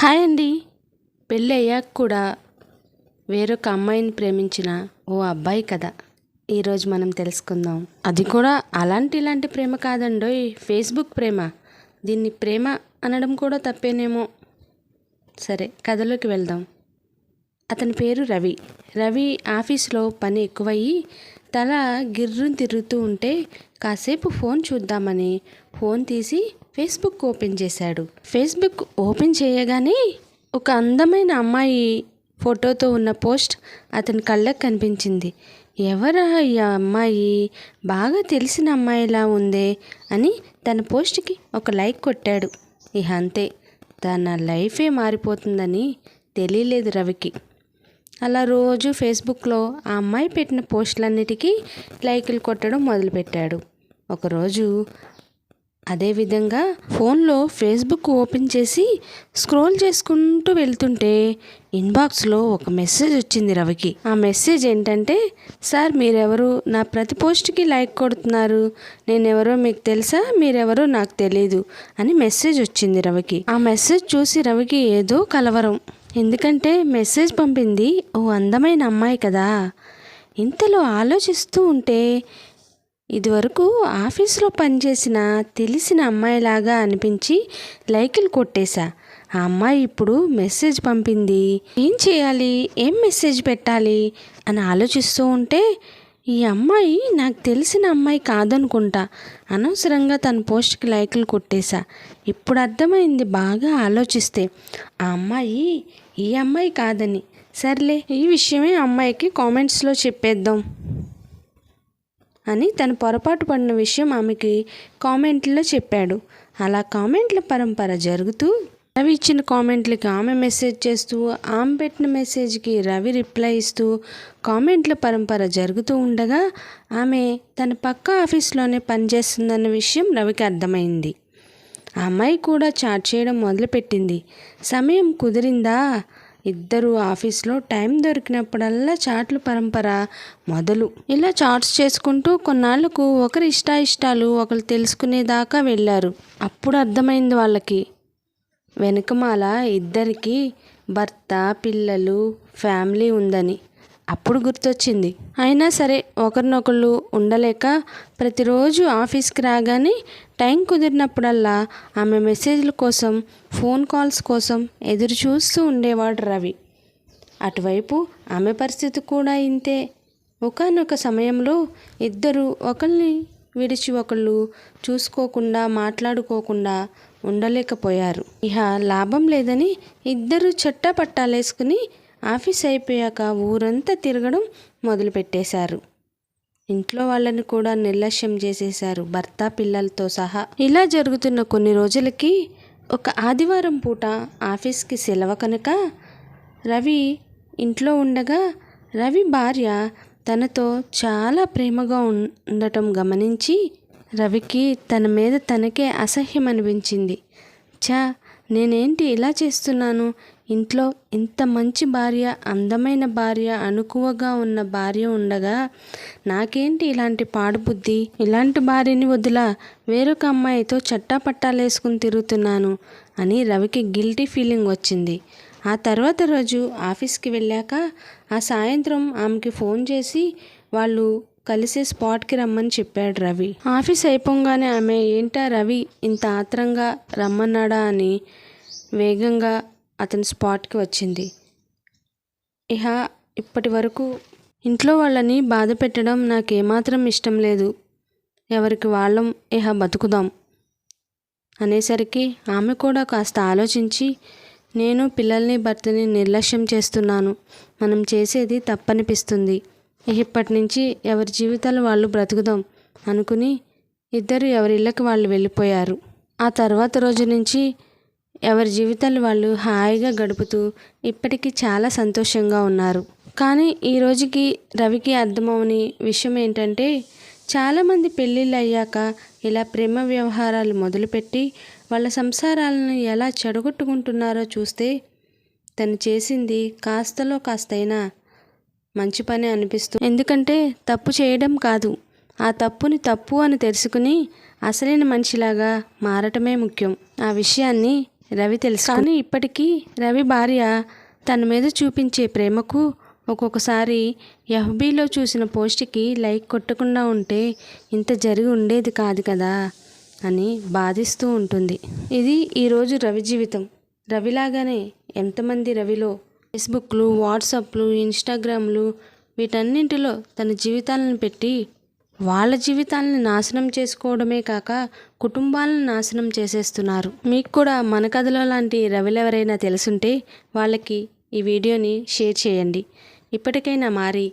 Hi అండి. పెళ్ళి అయ్యాక కూడా వేరొక అమ్మాయిని ప్రేమించిన ఓ అబ్బాయి కథ ఈరోజు మనం తెలుసుకుందాం. అది కూడా ఇలాంటి ప్రేమ కాదండోయ్, ఫేస్బుక్ ప్రేమ. దీన్ని ప్రేమ అనడం కూడా తప్పేనేమో. సరే, కథలోకి వెళ్దాం. అతని పేరు రవి. రవి ఆఫీస్లో పని ఎక్కువయ్యి తల గిర్రుని తిరుగుతూ ఉంటే కాసేపు ఫోన్ చూద్దామని ఫోన్ తీసి ఫేస్బుక్ ఓపెన్ చేశాడు. ఫేస్బుక్ ఓపెన్ చేయగానే ఒక అందమైన అమ్మాయి ఫోటోతో ఉన్న పోస్ట్ అతని కళ్ళకు కనిపించింది. ఎవరా ఈ అమ్మాయి, బాగా తెలిసిన అమ్మాయిలా ఉందే అని తన పోస్ట్కి ఒక లైక్ కొట్టాడు. ఇహ అంతే, తన లైఫే మారిపోతుందని తెలియలేదు రవికి. అలా రోజు ఫేస్బుక్లో ఆ అమ్మాయి పెట్టిన పోస్టులన్నిటికీ లైకులు కొట్టడం మొదలుపెట్టాడు. ఒకరోజు అదేవిధంగా ఫోన్లో ఫేస్బుక్ ఓపెన్ చేసి స్క్రోల్ చేసుకుంటూ వెళ్తుంటే ఇన్బాక్స్లో ఒక మెసేజ్ వచ్చింది రవికి. ఆ మెసేజ్ ఏంటంటే, సార్ మీరెవరు, నా ప్రతి పోస్ట్కి లైక్ కొడుతున్నారు, నేనెవరో మీకు తెలుసా, మీరెవరో నాకు తెలీదు అని మెసేజ్ వచ్చింది రవికి. ఆ మెసేజ్ చూసి రవికి ఏదో కలవరం. ఎందుకంటే మెసేజ్ పంపింది ఓ అందమైన అమ్మాయి కదా. ఇంతలో ఆలోచిస్తూ ఉంటే ఇదివరకు ఆఫీస్లో పనిచేసిన తెలిసిన అమ్మాయిలాగా అనిపించి లైకులు కొట్టేశా. ఆ అమ్మాయి ఇప్పుడు మెసేజ్ పంపింది, ఏం చేయాలి, ఏం మెసేజ్ పెట్టాలి అని ఆలోచిస్తూ ఉంటే ఈ అమ్మాయి నాకు తెలిసిన అమ్మాయి కాదనుకుంటా. అనవసరంగా తన పోస్ట్కి లైకులు కొట్టేశా. ఇప్పుడు అర్థమైంది బాగా ఆలోచిస్తే, ఆ అమ్మాయి ఈ అమ్మాయి కాదని. సర్లే, ఈ విషయమే అమ్మాయికి కామెంట్స్లో చెప్పేద్దాం అని తను పొరపాటు పడిన విషయం ఆమెకి కామెంట్లో చెప్పాడు. అలా కామెంట్ల పరంపర జరుగుతూ రవి ఇచ్చిన కామెంట్లకి ఆమె మెసేజ్ చేస్తూ, ఆమె పెట్టిన మెసేజ్కి రవి రిప్లై ఇస్తూ కామెంట్ల పరంపర జరుగుతూ ఉండగా ఆమె తన పక్క ఆఫీస్లోనే పనిచేస్తుందన్న విషయం రవికి అర్థమైంది. ఆ అమ్మాయి కూడా చాట్ చేయడం మొదలుపెట్టింది. సమయం కుదిరిందా, ఇద్దరు ఆఫీస్లో టైం దొరికినప్పుడల్లా చాట్ల పరంపర మొదలు. ఇలా చాట్స్ చేసుకుంటూ కొన్నాళ్లకు ఒకరి ఇష్టాలు ఒకరు తెలుసుకునేదాకా వెళ్ళారు. అప్పుడు అర్థమైంది వాళ్ళకి వెనుకమాల ఇద్దరికి భర్త, పిల్లలు, ఫ్యామిలీ ఉందని. అప్పుడు గుర్తొచ్చింది. అయినా సరే ఒకరినొకళ్ళు ఉండలేక ప్రతిరోజు ఆఫీస్కి రాగానే టైం కుదిరినప్పుడల్లా ఆమె మెసేజ్ల కోసం, ఫోన్ కాల్స్ కోసం ఎదురు చూస్తూ ఉండేవాడు రవి. అటువైపు ఆమె పరిస్థితి కూడా ఇంతే. ఒకానొక సమయంలో ఇద్దరు ఒకరిని విడిచి ఒకళ్ళు చూసుకోకుండా, మాట్లాడుకోకుండా ఉండలేకపోయారు. ఇహ లాభం లేదని ఇద్దరు చట్టా పట్టాలేసుకుని ఆఫీస్ అయిపోయాక ఊరంతా తిరగడం మొదలుపెట్టేశారు. ఇంట్లో వాళ్ళని కూడా నిర్లక్ష్యం చేసేశారు, భర్త పిల్లలతో సహా. ఇలా జరుగుతున్న కొన్ని రోజులకి ఒక ఆదివారం పూట ఆఫీస్కి సెలవు కనుక రవి ఇంట్లో ఉండగా రవి భార్య తనతో చాలా ప్రేమగా ఉండటం గమనించి రవికి తన మీద తనకే అసహ్యం అనిపించింది. నేనేంటి ఇలా చేస్తున్నాను, ఇంట్లో ఇంత మంచి భార్య, అందమైన భార్య, అనుకువగా ఉన్న భార్య ఉండగా నాకేంటి ఇలాంటి పాడుబుద్ధి, ఇలాంటి భార్యని వదిలా వేరొక అమ్మాయితో చట్టా పట్టాలేసుకుని తిరుగుతున్నాను అని రవికి గిల్టీ ఫీలింగ్ వచ్చింది. ఆ తర్వాత రోజు ఆఫీస్కి వెళ్ళాక ఆ సాయంత్రం ఆమెకి ఫోన్ చేసి వాళ్ళు కలిసే స్పాట్కి రమ్మని చెప్పాడు రవి. ఆఫీస్ అయిపోగానే ఆమె ఏంటా రవి ఇంత ఆత్రంగా రమ్మన్నాడా అని వేగంగా అతని స్పాట్కి వచ్చింది. ఇహ ఇప్పటి వరకు ఇంట్లో వాళ్ళని బాధ పెట్టడం నాకేమాత్రం ఇష్టం లేదు, ఎవరికి వాళ్ళం ఇహ బతుకుదాం అనేసరికి ఆమె కూడా కాస్త ఆలోచించి, నేను పిల్లల్ని భర్తని నిర్లక్ష్యం చేస్తున్నాను, మనం చేసేది తప్పనిపిస్తుంది, ఇప్పటి నుంచి ఎవరి జీవితాలు వాళ్ళు బ్రతుకుదాం అనుకుని ఇద్దరు ఎవరిళ్ళకి వాళ్ళు వెళ్ళిపోయారు. ఆ తర్వాత రోజు నుంచి ఎవరి జీవితాలు వాళ్ళు హాయిగా గడుపుతూ ఇప్పటికీ చాలా సంతోషంగా ఉన్నారు. కానీ ఈ రోజుకి రవికి అర్థమవని విషయం ఏంటంటే, చాలామంది పెళ్ళిళ్ళు అయ్యాక ఇలా ప్రేమ వ్యవహారాలు మొదలుపెట్టి వాళ్ళ సంసారాలను ఎలా చెడగొట్టుకుంటున్నారో చూస్తే తను చేసింది కాస్తలో కాస్తైనా మంచి పని అనిపిస్తుంది. ఎందుకంటే తప్పు చేయడం కాదు, ఆ తప్పుని తప్పు అని తెలుసుకుని అసలైన మనిషిలాగా మారటమే ముఖ్యం. ఆ విషయాన్ని రవి తెలుసు. కానీ ఇప్పటికీ రవి భార్య తన మీద చూపించే ప్రేమకు ఒక్కొక్కసారి ఎఫ్బీలో చూసిన పోస్ట్కి లైక్ కొట్టకుండా ఉంటే ఇంత జరిగి ఉండేది కాదు కదా అని బాధిస్తూ ఉంటుంది. ఇది ఈరోజు రవి జీవితం. రవిలాగానే ఎంతమంది రవిలో ఫేస్బుక్లు, వాట్సాప్లు, ఇన్స్టాగ్రామ్లు వీటన్నింటిలో తన జీవితాలను పెట్టి వాళ్ళ జీవితాలను నాశనం చేసుకోవడమే కాక కుటుంబాలను నాశనం చేసేస్తున్నారు. మీకు కూడా మన కథలో లాంటి రవిలు ఎవరైనా తెలుసుంటే వాళ్ళకి ఈ వీడియోని షేర్ చేయండి. ఇప్పటికైనా మారి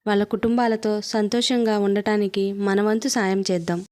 వాళ్ళ కుటుంబాలతో సంతోషంగా ఉండటానికి మన వంతు సాయం చేద్దాం.